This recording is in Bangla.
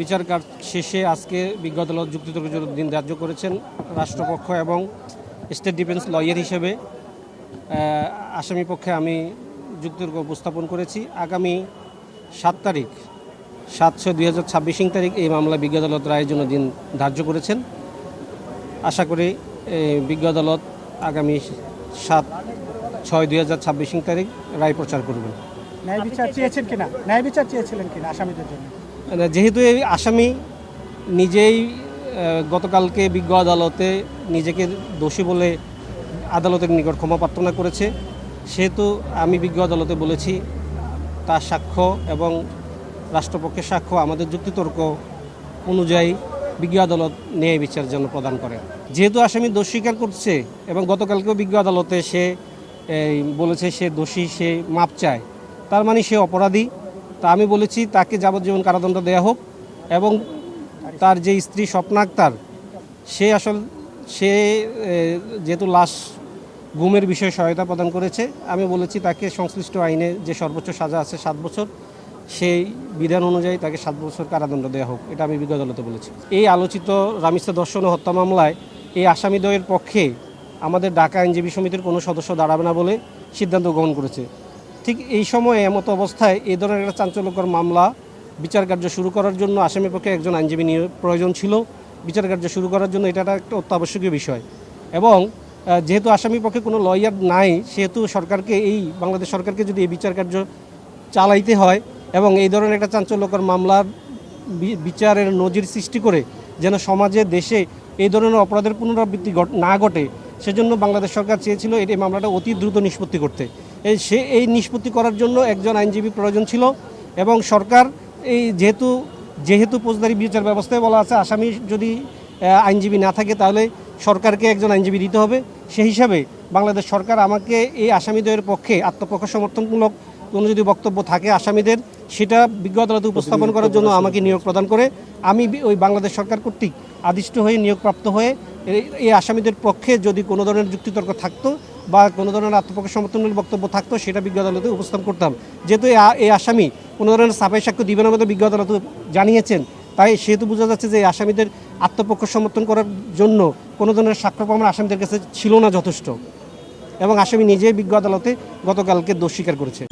বিচার কাজ শেষে আজকে বিজ্ঞ আদালত যুক্তিতর্কের দিন ধার্য করেছেন। রাষ্ট্রপক্ষ এবং স্টেট ডিফেন্স লয়ার হিসেবে আসামি পক্ষে আমি যুক্তিতর্ক উপস্থাপন করেছি। আগামী 7 তারিখ 7/6/2026 তারিখ এই মামলা বিজ্ঞ আদালত রায়ের জন্য দিন ধার্য করেছেন। আশা করি বিজ্ঞ আদালত আগামী 7/6/2026 তারিখ রায় প্রচার করবেন। ন্যায় বিচার চেয়েছেন কিনা, ন্যায় বিচার চেয়েছিলেন কিনা আসামিদের জন্য? যেহেতু এই আসামি নিজেই গতকালকে বিজ্ঞ আদালতে নিজেকে দোষী বলে আদালতের নিকট ক্ষমা প্রার্থনা করেছে, সেহেতু আমি বিজ্ঞ আদালতে বলেছি তার সাক্ষ্য এবং রাষ্ট্রপক্ষের সাক্ষ্য আমাদের যুক্তিতর্ক অনুযায়ী বিজ্ঞ আদালত ন্যায় বিচার যেন প্রদান করে। যেহেতু আসামি দোষ স্বীকার করছে এবং গতকালকেও বিজ্ঞ আদালতে সে বলেছে সে দোষী, সে মাপ চায়, তার মানে সে অপরাধী। তা আমি বলেছি তাকে যাবজ্জীবন কারাদণ্ড দেওয়া হোক এবং তার যে স্ত্রী স্বপ্না আক্তার সে যেহেতু লাশ গুমের বিষয়ে সহায়তা প্রদান করেছে, আমি বলেছি তাকে সংশ্লিষ্ট আইনে যে সর্বোচ্চ সাজা আছে 7 বছর, সেই বিধান অনুযায়ী তাকে 7 বছর কারাদণ্ড দেওয়া হোক, এটা আমি বিজ্ঞ আদালতে বলেছি। এই আলোচিত রামিস্তা ধর্ষণ ও হত্যা মামলায় এই আসামিদ্বয়ের পক্ষে আমাদের ঢাকা আইনজীবী সমিতির কোনো সদস্য দাঁড়াবে না বলে সিদ্ধান্ত গ্রহণ করেছে। ঠিক এই সময়ে এমতো অবস্থায় এই ধরনের একটা চাঞ্চল্যকর মামলা বিচার কার্য শুরু করার জন্য আসামির পক্ষে একজন আইনজীবী প্রয়োজন ছিল। বিচার কার্য শুরু করার জন্য এটা একটা অত্যাবশ্যকীয় বিষয় এবং যেহেতু আসামির পক্ষে কোনো লয়ার নাই, সেহেতু বাংলাদেশ সরকারকে যদি এই বিচার কার্য চালাইতে হয় এবং এই ধরনের একটা চাঞ্চল্যকর মামলার বিচারের নজির সৃষ্টি করে যেন সমাজে দেশে এই ধরনের অপরাধের পুনরাবৃত্তি না ঘটে, সেজন্য বাংলাদেশ সরকার চেয়েছিল এই মামলাটা অতি দ্রুত নিষ্পত্তি করতে। এই নিষ্পত্তি করার জন্য একজন আইনজীবী প্রয়োজন ছিল এবং সরকার যেহেতু ফৌজদারি বিচার ব্যবস্থায় বলা আছে আসামি যদি আইনজীবী না থাকে তাহলে সরকারকে একজন আইনজীবী দিতে হবে। সেই হিসাবে বাংলাদেশ সরকার আমাকে এই আসামিদের পক্ষে আত্মপক্ষ সমর্থনমূলক কোনো যদি বক্তব্য থাকে আসামিদের, সেটা বিজ্ঞ আদালতে উপস্থাপন করার জন্য আমাকে নিয়োগ প্রদান করে আমি ওই বাংলাদেশ সরকার কর্তৃক আদিষ্ট হয়ে নিয়োগপ্রাপ্ত হয়ে এই আসামিদের পক্ষে যদি কোনো ধরনের যুক্তিতর্ক থাকতো বা কোনো ধরনের আত্মপক্ষ সমর্থনমূলক বক্তব্য থাকতো সেটা বিজ্ঞ আদালতে উপস্থাপন করতাম। যেহেতু এই আসামি কোনো ধরনের ছাপাই সাক্ষ্য দিবে না বলে বিজ্ঞ আদালত জানিয়েছেন, তাই সেহেতু বোঝা যাচ্ছে যে এই আসামিদের আত্মপক্ষ সমর্থন করার জন্য কোনো ধরনের সাক্ষ্য প্রমাণ আসামিদের কাছে ছিল না যথেষ্ট এবং আসামি নিজেই বিজ্ঞ আদালতে গতকালকে দোষ স্বীকার করেছে।